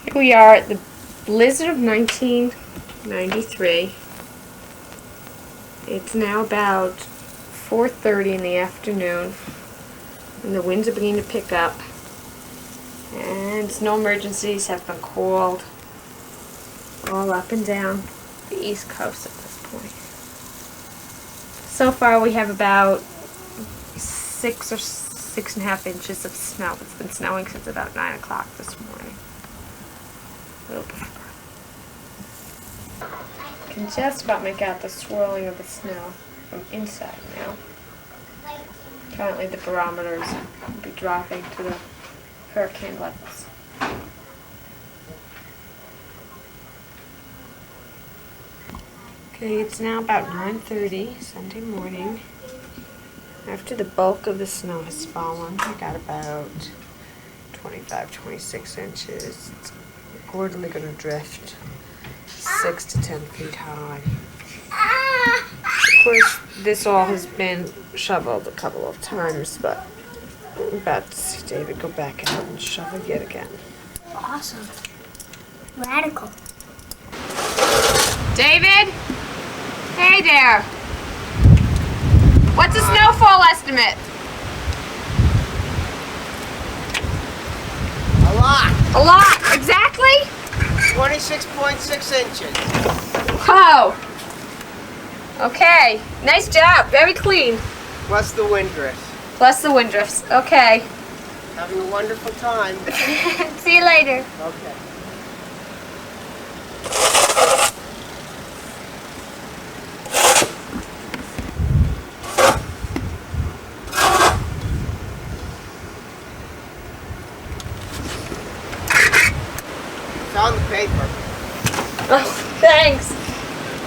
Here we are at the blizzard of 1993. It's now about 4:30 in the afternoon, and the winds are beginning to pick up, and snow emergencies have been called all up and down the East Coast at this point. So far we have about 6 or 6.5 inches of snow. It's been snowing since about 9 o'clock this morning. A little before. You can just about make out the swirling of the snow from inside now. Currently the barometers will be dropping to the hurricane levels. Okay, it's now about 9:30 Sunday morning. After the bulk of the snow has fallen, we got about 25, 26 inches. It's reportedly going to drift 6 to 10 feet high. Of course, this all has been shoveled a couple of times, but I'm about to see David go back out and shovel yet again. Awesome. Radical. David? Hey there. What's the snowfall estimate? A lot. A lot. Exactly? 26.6 inches. Whoa. Okay. Nice job. Very clean. Plus the wind drift. Plus the wind drifts. Okay. Having a wonderful time. See you later. Okay. Found the paper. Oh, thanks.